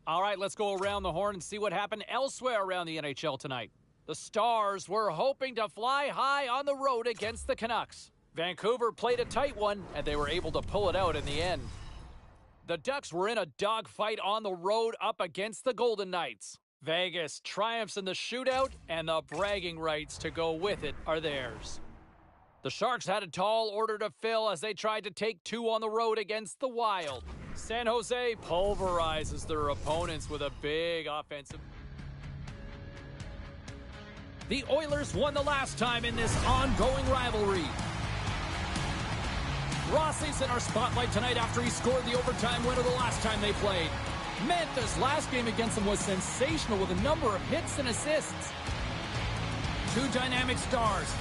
All right, let's go around the horn and see what happened elsewhere around the NHL tonight. The Stars were hoping to fly high on the road against the Canucks. Vancouver played a tight one, and they were able to pull it out in the end. The Ducks were in a dogfight on the road up against the Golden Knights. Vegas triumphs in the shootout, and the bragging rights to go with it are theirs. The Sharks had a tall order to fill as they tried to take two on the road against the Wild. San Jose pulverizes their opponents with a big offensive. The Oilers won the last time in this ongoing rivalry. Rossi's in our spotlight tonight after he scored the overtime winner the last time they played. Memphis' last game against them was sensational with a number of hits and assists. Two dynamic stars,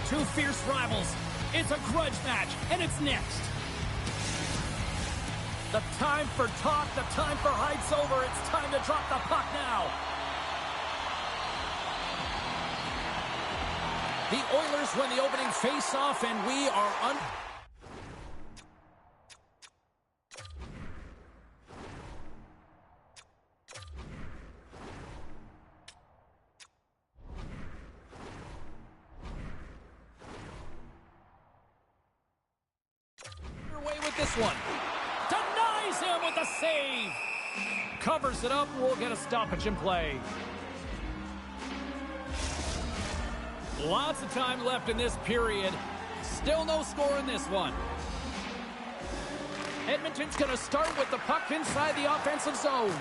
two fierce rivals. It's a grudge match, and it's next. The time for talk, the time for hype's over. It's time to drop the puck now. The Oilers win the opening face-off, and we are underway with this one. Denies him with a save. Covers it up, we'll get a stoppage in play. Lots of time left in this period. Still no score in this one. Edmonton's going to start with the puck inside the offensive zone.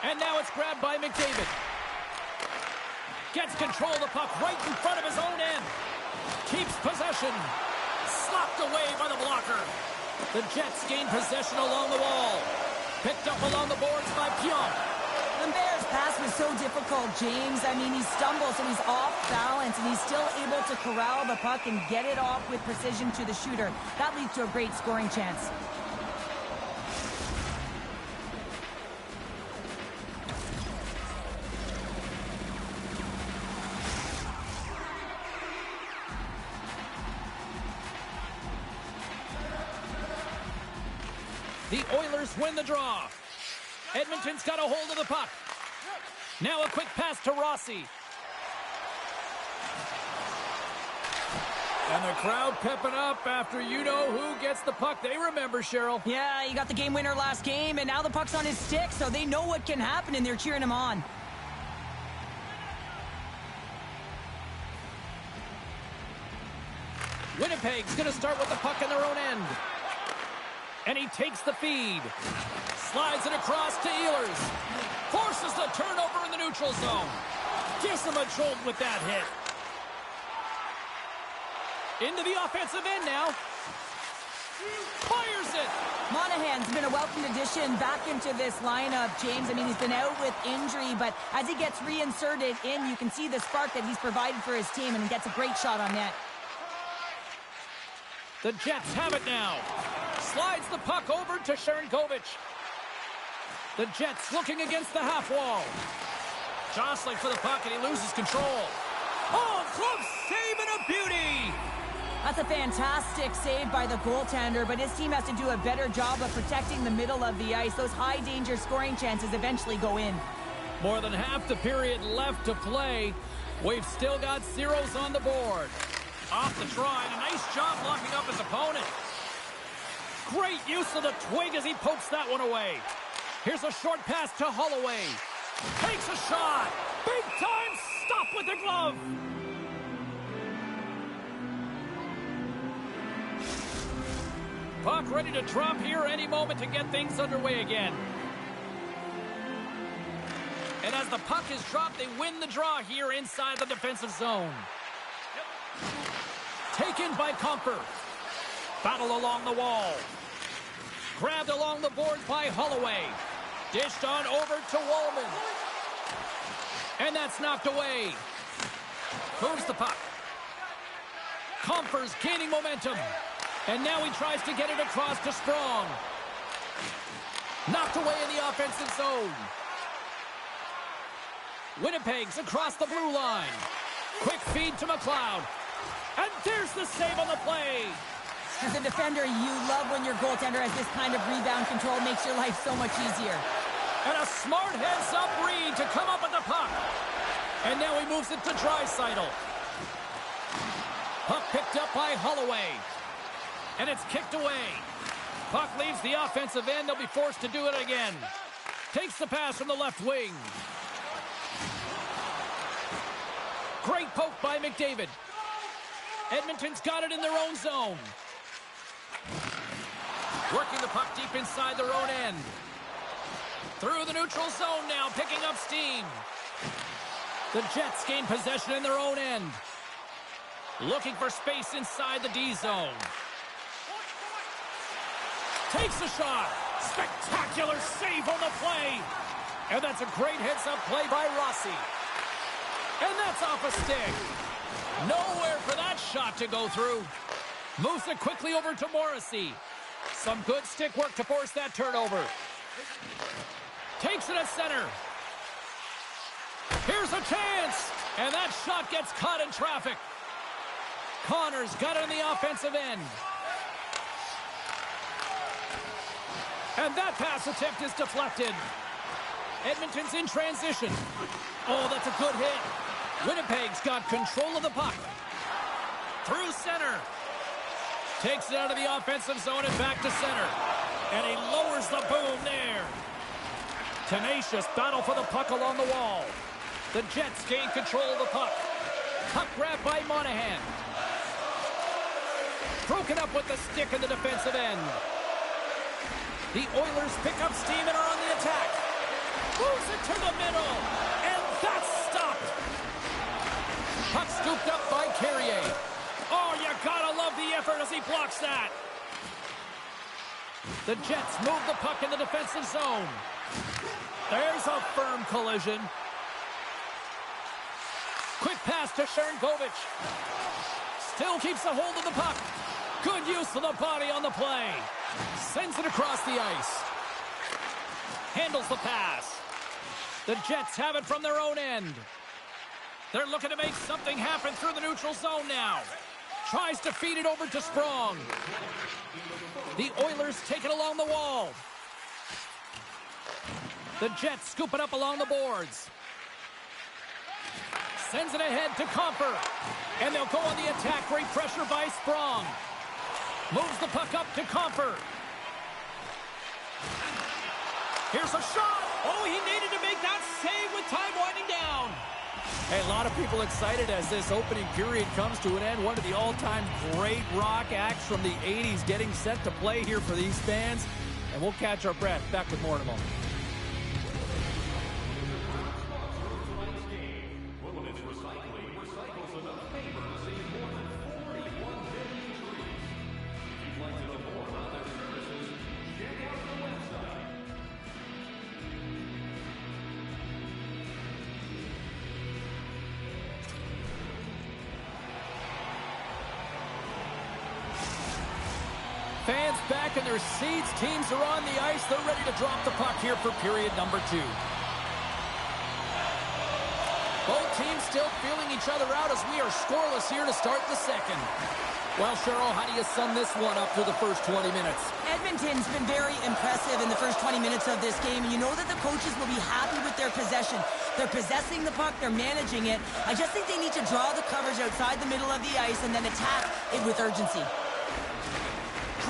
And now it's grabbed by McDavid. Gets control of the puck right in front of his own end. Keeps possession. Slapped away by the blocker. The Jets gain possession along the wall. Picked up along the boards by Pionk. The Bears' pass was so difficult, James. I mean, he stumbles and he's off balance, and he's still able to corral the puck and get it off with precision to the shooter. That leads to a great scoring chance. The Oilers win the draw. Edmonton's got a hold of the puck. Now a quick pass to Rossi. And the crowd pepping up after you know who gets the puck. They remember, Cheryl. Yeah, he got the game winner last game, and now the puck's on his stick, so they know what can happen, and they're cheering him on. Winnipeg's going to start with the puck in their own end. And he takes the feed. Slides it across to Ehlers. Forces the turnover in the neutral zone. Gives him a jolt with that hit. Into the offensive end now. Fires it. Monahan's been a welcome addition back into this lineup, James. I mean, he's been out with injury, but as he gets reinserted in, you can see the spark that he's provided for his team, and he gets a great shot on net. The Jets have it now. Slides the puck over to Sharangovich. The Jets looking against the half wall. Jostling for the puck, and he loses control. Oh, close save and a beauty! That's a fantastic save by the goaltender, but his team has to do a better job of protecting the middle of the ice. Those high-danger scoring chances eventually go in. More than half the period left to play. We've still got zeros on the board. Off the try, and a nice job locking up his opponent. Great use of the twig as he pokes that one away. Here's a short pass to Holloway. Takes a shot. Big time stop with the glove. Puck ready to drop here any moment to get things underway again. And as the puck is dropped, they win the draw here inside the defensive zone. Taken by Comfer. Battle along the wall. Grabbed along the boards by Holloway. Dished on over to Wallman. And that's knocked away. Moves the puck. Comfer's gaining momentum. And now he tries to get it across to Sprong. Knocked away in the offensive zone. Winnipeg's across the blue line. Quick feed to McLeod. And there's the save on the play. As a defender, you love when your goaltender has this kind of rebound control. Makes your life so much easier. And a smart heads-up read to come up with the puck. And now he moves it to Draisaitl. Puck picked up by Holloway. And it's kicked away. Puck leaves the offensive end. They'll be forced to do it again. Takes the pass from the left wing. Great poke by McDavid. Edmonton's got it in their own zone. Working the puck deep inside their own end. Through the neutral zone now, picking up steam. The Jets gain possession in their own end. Looking for space inside the D zone. Takes a shot. Spectacular save on the play. And that's a great heads-up play by Rossi. And that's off a stick. Nowhere for that shot to go through. Moves it quickly over to Morrissey. Some good stick work to force that turnover. Takes it at center. Here's a chance. And that shot gets caught in traffic. Connor's got it on the offensive end. And that pass attempt is deflected. Edmonton's in transition. Oh, that's a good hit. Winnipeg's got control of the puck. Through center. Takes it out of the offensive zone and back to center. And he lowers the boom there. Tenacious battle for the puck along the wall. The Jets gain control of the puck. Puck grab by Monahan. Broken up with the stick in the defensive end. The Oilers pick up steam and are on the attack. Moves it to the middle. And that's stopped. Puck scooped up by Carrier. Oh, you gotta love the effort as he blocks that. The Jets move the puck in the defensive zone. There's a firm collision. Quick pass to Sharangovich. Still keeps a hold of the puck. Good use of the body on the play. Sends it across the ice. Handles the pass. The Jets have it from their own end. They're looking to make something happen through the neutral zone now. Tries to feed it over to Sprong. The Oilers take it along the wall. The Jets scoop it up along the boards. Sends it ahead to Comper. And they'll go on the attack. Great pressure by Sprong. Moves the puck up to Comper. Here's a shot. Oh, he needed to make that save with time winding down. Hey, a lot of people excited as this opening period comes to an end. One of the all-time great rock acts from the 80s getting set to play here for these fans. And we'll catch our breath. Back with more in a moment. Fans back in their seats. Teams are on the ice. They're ready to drop the puck here for period number 2. Both teams still feeling each other out as we are scoreless here to start the second. Well, Cheryl, how do you sum this one up through the first 20 minutes? Edmonton's been very impressive in the first 20 minutes of this game, and you know that the coaches will be happy with their possession. They're possessing the puck, they're managing it. I just think they need to draw the coverage outside the middle of the ice and then attack it with urgency.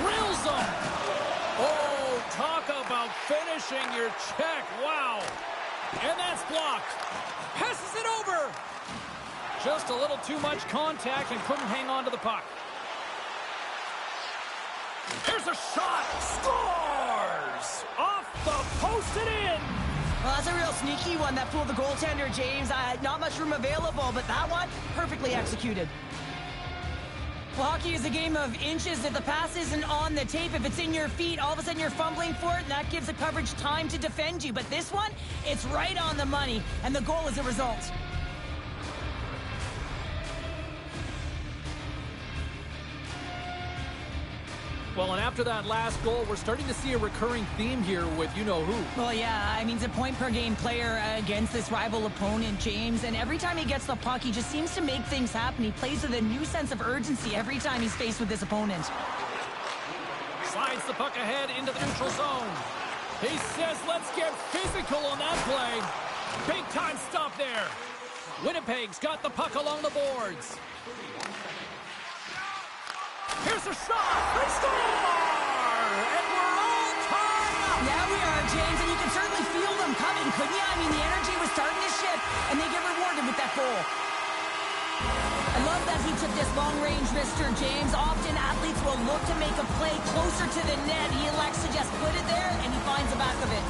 Drills him! Oh, talk about finishing your check. Wow. And that's blocked. Passes it over. Just a little too much contact and couldn't hang on to the puck. Here's a shot. Scores! Off the post and in. Well, that's a real sneaky one that fooled the goaltender, James. Not much room available, but that one, perfectly executed. Well, hockey is a game of inches. If the pass isn't on the tape, if it's in your feet, all of a sudden you're fumbling for it, and that gives the coverage time to defend you. But this one, it's right on the money, and the goal is a result. Well, and after that last goal, we're starting to see a recurring theme here with you-know-who. Well, yeah, I mean, he's a point-per-game player against this rival opponent, James, and every time he gets the puck, he just seems to make things happen. He plays with a new sense of urgency every time he's faced with this opponent. Slides the puck ahead into the neutral zone. He says, let's get physical on that play. Big time stop there. Winnipeg's got the puck along the boards. Here's a shot. They score! And we're all tied up. Yeah, we are, James, and you can certainly feel them coming, couldn't you? I mean, the energy was starting to shift, and they get rewarded with that goal. I love that he took this long range, Mr. James. Often athletes will look to make a play closer to the net. He elects to just put it there, and he finds the back of it.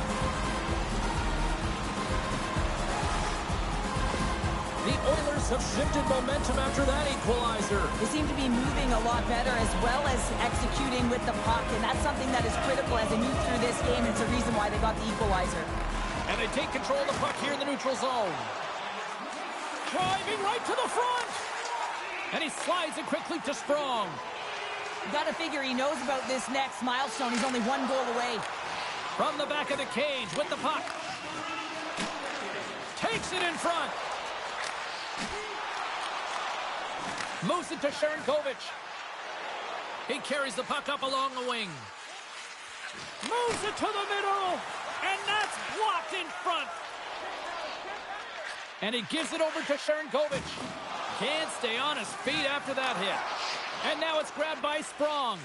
The Oilers have shifted momentum after that equalizer. They seem to be moving a lot better as well as executing with the puck, and that's something that is critical as they move through this game. It's a reason why they got the equalizer. And they take control of the puck here in the neutral zone. Driving right to the front. And he slides it quickly to Sprong. You got to figure he knows about this next milestone. He's only one goal away. From the back of the cage with the puck. Takes it in front. Moves it to Sharangovich. He carries the puck up along the wing. Moves it to the middle. And that's blocked in front. And he gives it over to Sharangovich. Can't stay on his feet after that hit. And now it's grabbed by Sprong.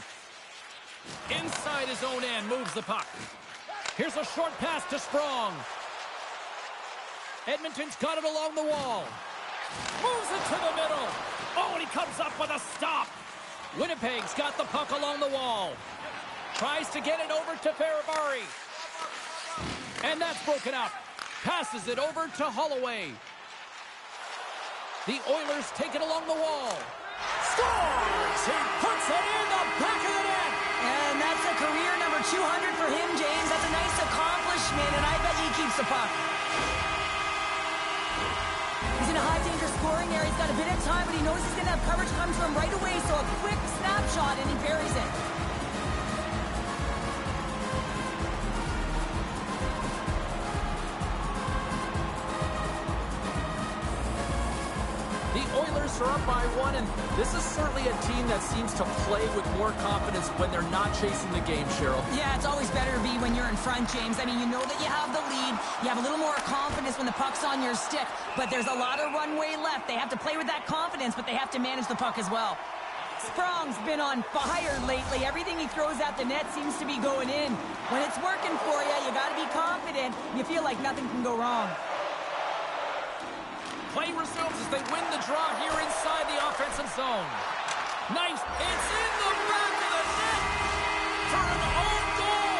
Inside his own end, moves the puck. Here's a short pass to Sprong. Edmonton's got it along the wall. Moves it to the middle. Oh, and he comes up with a stop. Winnipeg's got the puck along the wall. Tries to get it over to Faravari. And that's broken up. Passes it over to Holloway. The Oilers take it along the wall. Scores! He puts it in the back of the net. And that's a career number 200 for him, James. That's a nice accomplishment, and I bet he keeps the puck. He's in a high-danger scoring area. He's got a bit of time, but he knows he's going to have coverage come to him right away, so a quick snapshot, and he buries it. The Oilers are up by one, and this is certainly a team that seems to play with more confidence when they're not chasing the game, Cheryl. Yeah, it's always better to be when you're in front, James. I mean, you know that you have the lead. You have a little more confidence when the puck's on your stick, but there's a lot of runway left. They have to play with that confidence, but they have to manage the puck as well. Sprong's been on fire lately. Everything he throws at the net seems to be going in. When it's working for you, you got to be confident. You feel like nothing can go wrong. Play resumes as they win the draw here inside the offensive zone. Nice. It's in the back of the net for an own goal.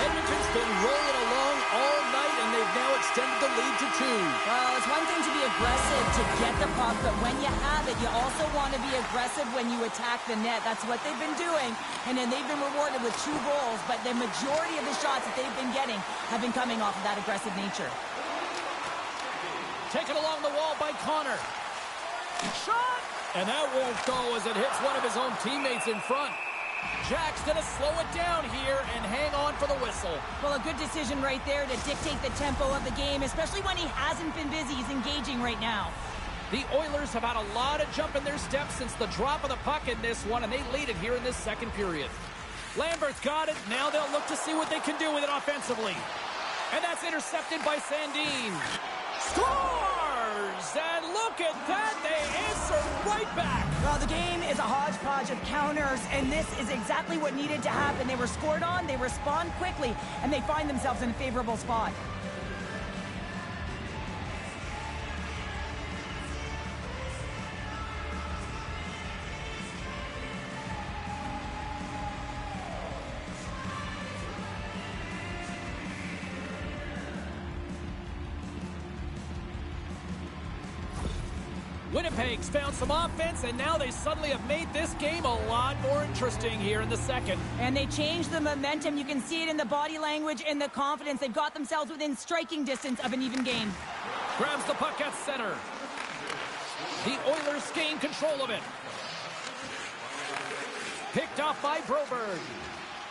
Edmonton's been rolling along all night, and they've now extended the lead to 2. Well, it's one thing to be aggressive to get the puck, but when you have it, you also want to be aggressive when you attack the net. That's what they've been doing, and then they've been rewarded with 2 goals, but the majority of the shots that they've been getting have been coming off of that aggressive nature. Taken along the wall by Connor. Shot! And that won't go as it hits one of his own teammates in front. Jack's going to slow it down here and hang on for the whistle. Well, a good decision right there to dictate the tempo of the game, especially when he hasn't been busy. He's engaging right now. The Oilers have had a lot of jump in their steps since the drop of the puck in this one, and they lead it here in this second period. Lambert's got it. Now they'll look to see what they can do with it offensively. And that's intercepted by Sandin. Scores! And look at that, they answer right back. Well, the game is a hodgepodge of counters, and this is exactly what needed to happen. They were scored on, they respond quickly, and they find themselves in a favorable spot. Winnipeg's found some offense, and now they suddenly have made this game a lot more interesting here in the second. And they changed the momentum. You can see it in the body language and the confidence. They've got themselves within striking distance of an even game. Grabs the puck at center. The Oilers gain control of it. Picked off by Broberg.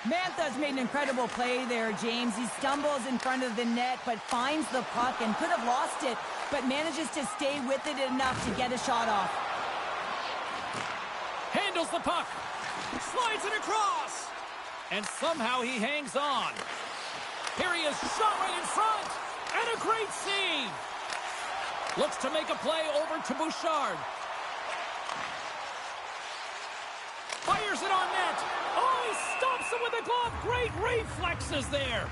Mantha's made an incredible play there, James. He stumbles in front of the net, but finds the puck and could have lost it, but manages to stay with it enough to get a shot off. Handles the puck. Slides it across. And somehow he hangs on. Here he is, shot right in front. And a great save. Looks to make a play over to Bouchard. Fires it on net. Oh, he stops it with a glove. Great reflexes there.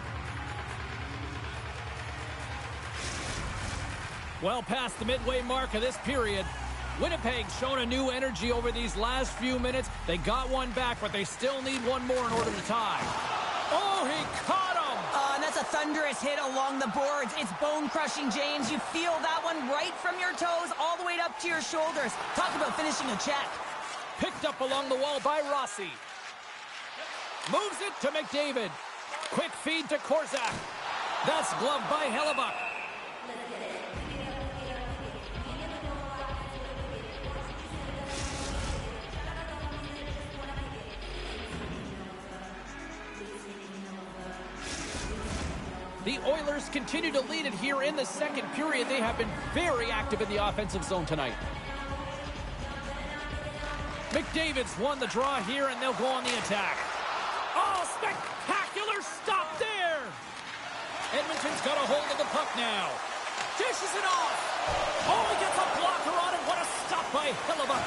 Well past the midway mark of this period. Winnipeg's shown a new energy over these last few minutes. They got one back, but they still need one more in order to tie. Oh, he caught him! And that's a thunderous hit along the boards. It's bone-crushing, James. You feel that one right from your toes all the way up to your shoulders. Talk about finishing a check. Picked up along the wall by Rossi. Moves it to McDavid. Quick feed to Korzak. That's gloved by Hellebuck. The Oilers continue to lead it here in the second period. They have been very active in the offensive zone tonight. McDavid's won the draw here, and they'll go on the attack. Oh, spectacular stop there! Edmonton's got a hold of the puck now. Dishes it off. Oh, he gets a blocker on it. What a stop by Hellebuck.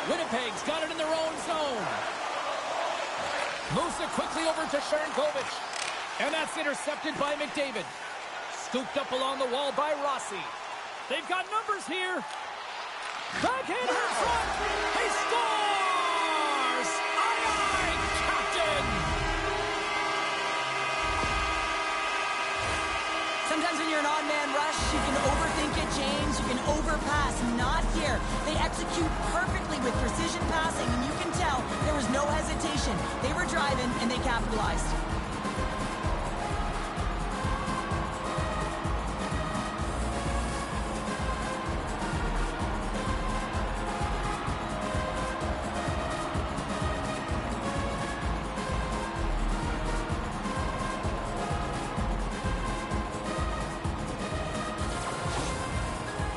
Winnipeg's got it in their own zone. Moves it quickly over to Sharangovich. And that's intercepted by McDavid. Scooped up along the wall by Rossi. They've got numbers here. Backhand in front. He scores! Aye, aye, Captain! Sometimes when you're an odd-man rush, you can overthink it, James. You can overpass. Not here. They execute perfectly with precision passing, and you can tell there was no hesitation. They were driving, and they capitalized.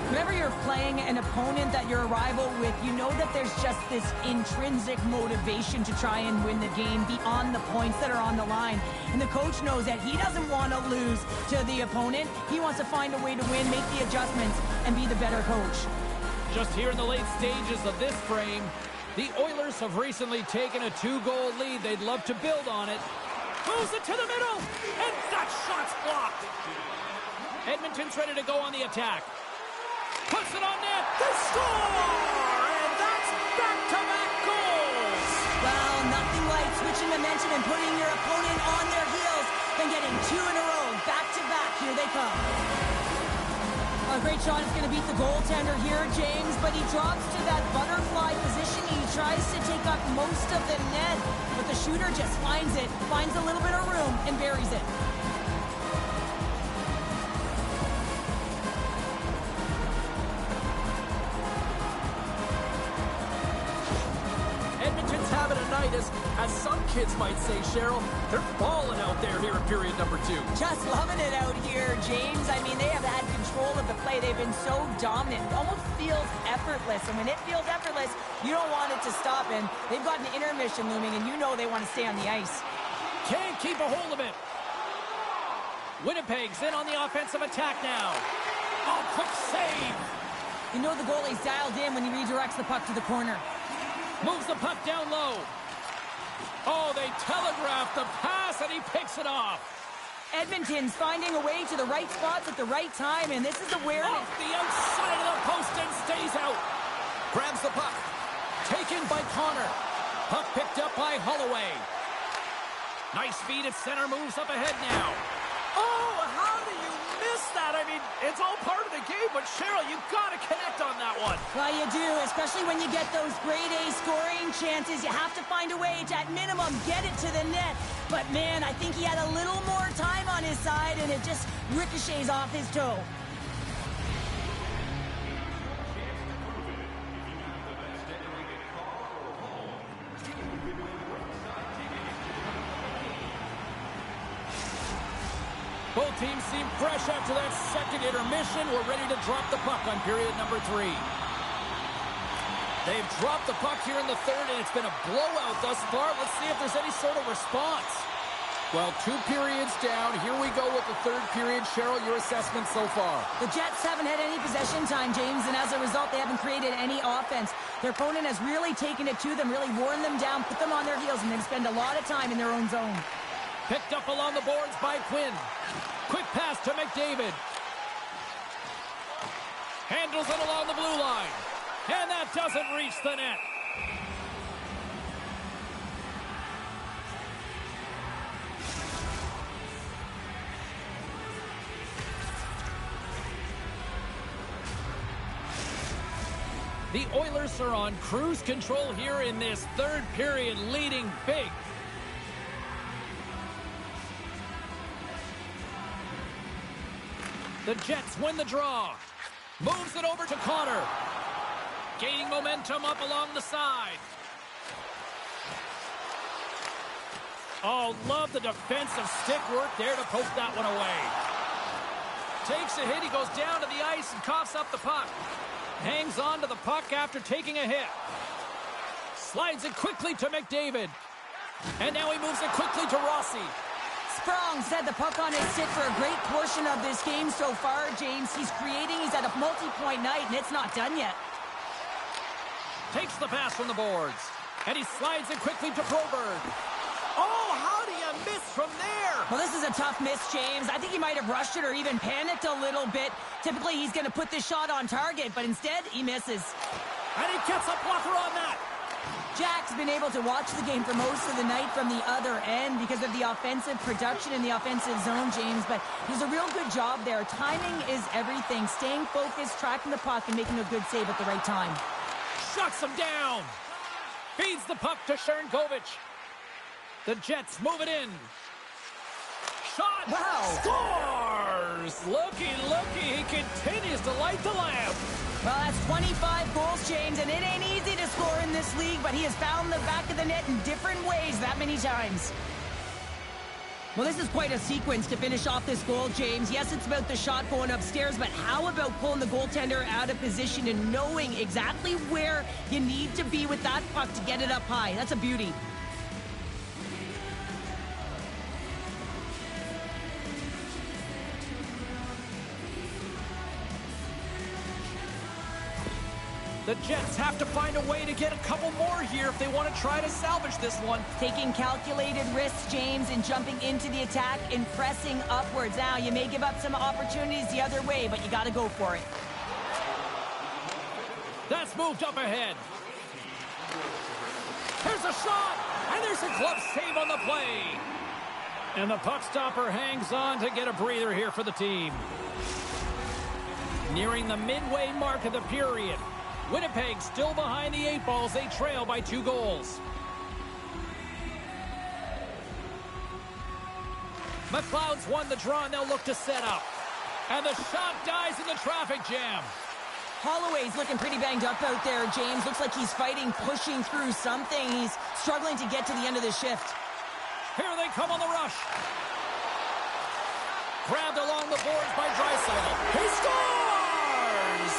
Whenever you're playing an opponent that you're a rival with, you know that there's just this intrinsic motivation to try and win the game beyond the points that are on the line. And the coach knows that he doesn't want to lose to the opponent. He wants to find a way to win, make the adjustments, and be the better coach. Just here in the late stages of this frame, the Oilers have recently taken a 2-goal lead. They'd love to build on it. Moves it to the middle, and that shot's blocked. Edmonton's ready to go on the attack. Puts it on net. They score! And that's back-to-back goals! Well, nothing like switching momentum and putting your opponent on their heels than getting two in a row. Back-to-back. Here they come. A great shot is going to beat the goaltender here, James, but he drops to that butterfly position. He tries to take up most of the net, but the shooter just finds it, finds a little bit of room, and buries it. As some kids might say, Cheryl, they're balling out there here in period number 2. Just loving it out here, James. I mean, they have had control of the play. They've been so dominant. It almost feels effortless. And when it feels effortless, you don't want it to stop. And they've got an intermission looming, and you know they want to stay on the ice. Can't keep a hold of it. Winnipeg's in on the offensive attack now. Oh, quick save. You know the goalie's dialed in when he redirects the puck to the corner. Moves the puck down low. Oh, they telegraphed the pass, and he picks it off. Edmonton's finding a way to the right spots at the right time, and this is awareness. Off the outside of the post and stays out. Grabs the puck. Taken by Connor. Puck picked up by Holloway. Nice feed at center, moves up ahead now. Oh, how do you miss that? I mean, it's all part of the game, but Cheryl, you got to connect on that one. Well, you do, especially when you get those grade A scoring chances. You have to find a way to, at minimum, get it to the net. But, man, I think he had a little more time on his side, and it just ricochets off his toe. Both teams seem fresh after that second intermission. We're ready to drop the puck on period number 3. They've dropped the puck here in the third, and it's been a blowout thus far. Let's see if there's any sort of response. Well, 2 periods down. Here we go with the third period. Cheryl, your assessment so far? The Jets haven't had any possession time, James, and as a result, they haven't created any offense. Their opponent has really taken it to them, really worn them down, put them on their heels, and they've spent a lot of time in their own zone. Picked up along the boards by Quinn. Quick pass to McDavid. Handles it along the blue line. And that doesn't reach the net. The Oilers are on cruise control here in this third period, leading big. The Jets win the draw. Moves it over to Connor. Gaining momentum up along the side. Oh, love the defensive stick work there to poke that one away. Takes a hit. He goes down to the ice and coughs up the puck. Hangs on to the puck after taking a hit. Slides it quickly to McDavid. And now he moves it quickly to Rossi. Sprong's had the puck on his stick for a great portion of this game so far, James. He's creating, he's at a multi-point night, and it's not done yet. Takes the pass from the boards. And he slides it quickly to Broberg. Oh, how do you miss from there? Well, this is a tough miss, James. I think he might have rushed it or even panicked a little bit. Typically, he's going to put this shot on target, but instead, he misses. And he gets a blocker on that. Jack's been able to watch the game for most of the night from the other end because of the offensive production in the offensive zone, James, but he's a real good job there. Timing is everything. Staying focused, tracking the puck, and making a good save at the right time. Shuts him down. Feeds the puck to Sharangovich. The Jets move it in. Shot. Wow. Scores. Looky. He continues to light the lamp. Well, that's 25 goals, James, and it ain't easy to score in this league, but he has found the back of the net in different ways that many times. Well, this is quite a sequence to finish off this goal, James. Yes, it's about the shot going upstairs, but how about pulling the goaltender out of position and knowing exactly where you need to be with that puck to get it up high? That's a beauty. The Jets have to find a way to get a couple more here if they want to try to salvage this one. Taking calculated risks, James, and jumping into the attack and pressing upwards. Now, you may give up some opportunities the other way, but you got to go for it. That's moved up ahead. Here's a shot, and there's a glove save on the play. And the puck stopper hangs on to get a breather here for the team. Nearing the midway mark of the period. Winnipeg still behind the 8 balls. They trail by 2 goals. McLeod's won the draw, and they'll look to set up. And the shot dies in the traffic jam. Holloway's looking pretty banged up out there, James. Looks like he's fighting, pushing through something. He's struggling to get to the end of the shift. Here they come on the rush. Grabbed along the boards by Draisaitl. He scores!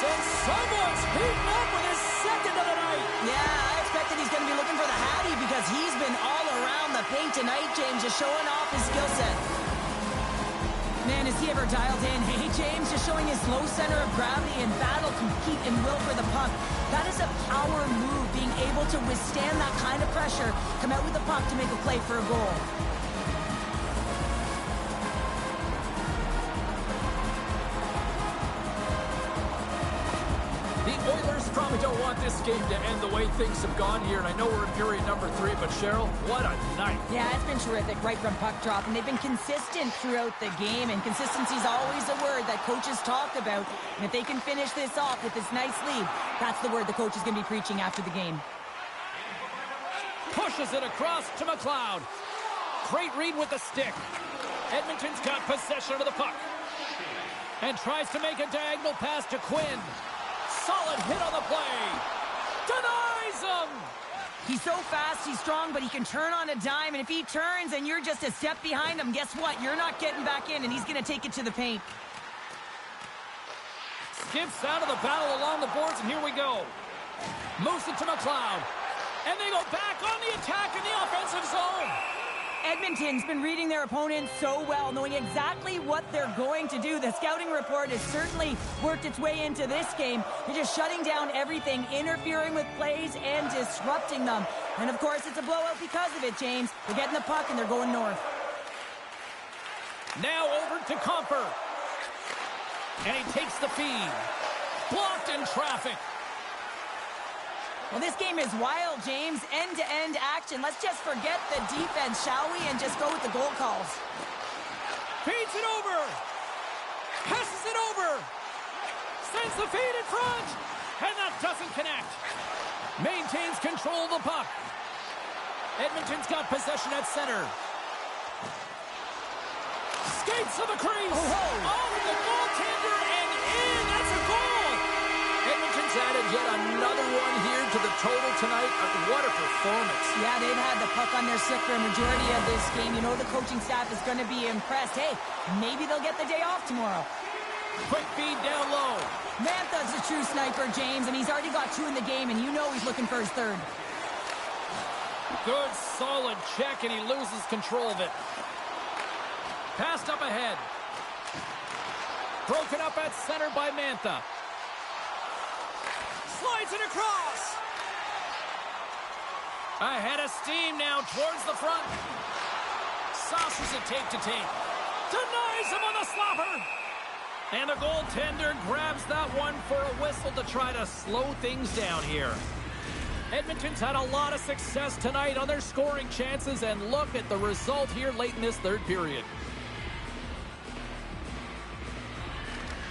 And someone's beaten up with his second of the night. Yeah, I expected he's going to be looking for the Hattie because he's been all around the paint tonight, James, just showing off his skill set. Man, is he ever dialed in. Hey, James, just showing his low center of gravity and battle, compete, and will for the puck. That is a power move, being able to withstand that kind of pressure, come out with the puck to make a play for a goal. Oilers probably don't want this game to end the way things have gone here, and I know we're in period number 3, but Cheryl, what a night. Yeah, it's been terrific right from puck drop, and they've been consistent throughout the game, and consistency is always a word that coaches talk about, and if they can finish this off with this nice lead, that's the word the coach is going to be preaching after the game. Pushes it across to McLeod. Great read with the stick. Edmonton's got possession of the puck and tries to make a diagonal pass to Quinn. Solid hit on the play. Denies him. He's so fast, he's strong, but he can turn on a dime. And if he turns and you're just a step behind him, guess what? You're not getting back in, and he's going to take it to the paint. Skips out of the battle along the boards, and here we go. Moves it to McLeod. And they go back on the attack in the offensive zone. Edmonton Edmonton's been reading their opponents so well, knowing exactly what they're going to do. The scouting report has certainly worked its way into this game. They're just shutting down everything, interfering with plays, and disrupting them. And, of course, it's a blowout because of it, James. They're getting the puck, and they're going north. Now over to Comper. And he takes the feed. Blocked in traffic. Well, this game is wild, James. End-to-end action. Let's just forget the defense, shall we? And just go with the goal calls. Feeds it over. Passes it over. Sends the feed in front. And that doesn't connect. Maintains control of the puck. Edmonton's got possession at center. Skates to the crease. Off the goaltender and in. That's a goal. Edmonton's added yet another one here to the total tonight. What a performance. Yeah, they've had the puck on their stick for a majority of this game. You know the coaching staff is going to be impressed. Hey, maybe they'll get the day off tomorrow. Quick feed down low. Mantha's a true sniper, James, and he's already got 2 in the game, and you know he's looking for his third. Good, solid check, and he loses control of it. Passed up ahead. Broken up at center by Mantha. Slides it across. Ahead of steam now towards the front. Sauces it tape to tape. Denies him on the slapper. And the goaltender grabs that one for a whistle to try to slow things down here. Edmonton's had a lot of success tonight on their scoring chances, and look at the result here late in this third period.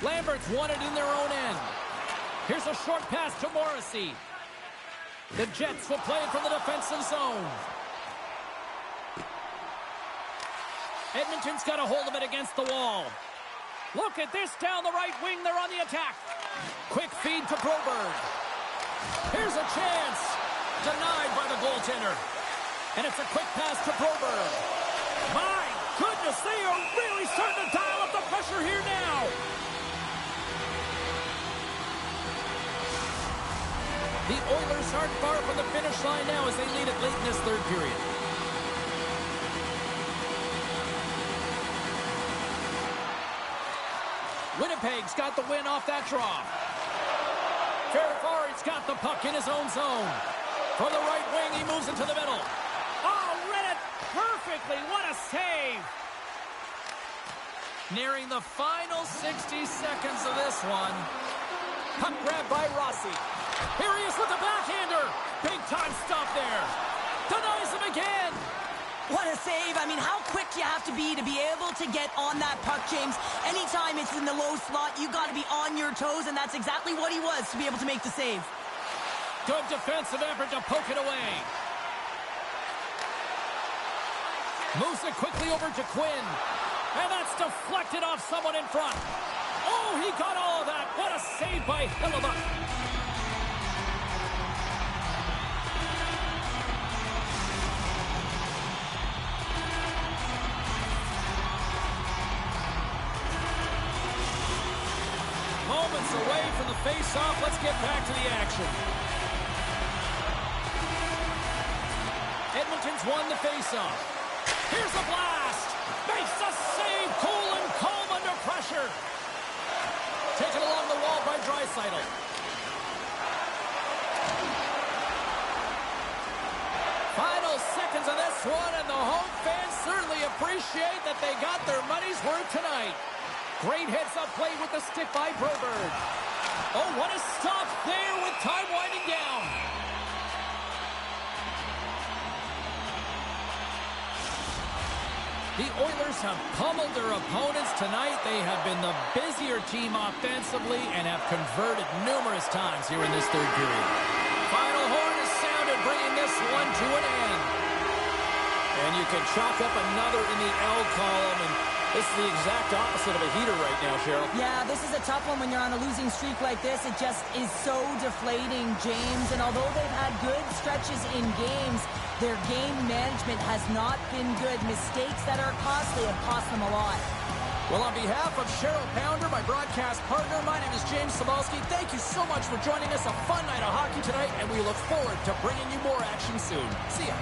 Lambert's won it in their own end. Here's a short pass to Morrissey. The Jets will play it from the defensive zone. Edmonton's got a hold of it against the wall. Look at this down the right wing. They're on the attack. Quick feed to Broberg. Here's a chance. Denied by the goaltender. And it's a quick pass to Broberg. My goodness, they are really starting to dial up the pressure here now. The Oilers aren't far from the finish line now as they lead it late in this third period. Winnipeg's got the win off that draw. Ferrari's got the puck in his own zone. From the right wing, he moves it to the middle. Oh, read it perfectly. What a save. Nearing the final 60 seconds of this one. Puck grab by Rossi. Here he is with the backhander. Big time stop there. Denies him again. What a save. I mean, how quick do you have to be able to get on that puck, James? Anytime it's in the low slot, you got to be on your toes, and that's exactly what he was to be able to make the save. Good defensive effort to poke it away. Moves it quickly over to Quinn. And that's deflected off someone in front. Oh, he got all of that. What a save by Hellebuyck. Moments away from the face-off. Let's get back to the action. Edmonton's won the face-off. Here's a blast. Makes the save. Cool and calm under pressure. Taken along the wall by Draisaitl. Final seconds of this one, and the home fans certainly appreciate that they got their money's worth tonight. Great heads-up play with the stick by Broberg. Oh, what a stop there with time winding down. The Oilers have pummeled their opponents tonight. They have been the busier team offensively and have converted numerous times here in this third period. Final horn is sounded, bringing this one to an end. And you can chalk up another in the L column, and this is the exact opposite of a heater right now, Cheryl. Yeah, this is a tough one when you're on a losing streak like this. It just is so deflating, James. And although they've had good stretches in games, their game management has not been good. Mistakes that are costly have cost them a lot. Well, on behalf of Cheryl Pounder, my broadcast partner, my name is James Cybulski. Thank you so much for joining us. A fun night of hockey tonight, and we look forward to bringing you more action soon. See ya.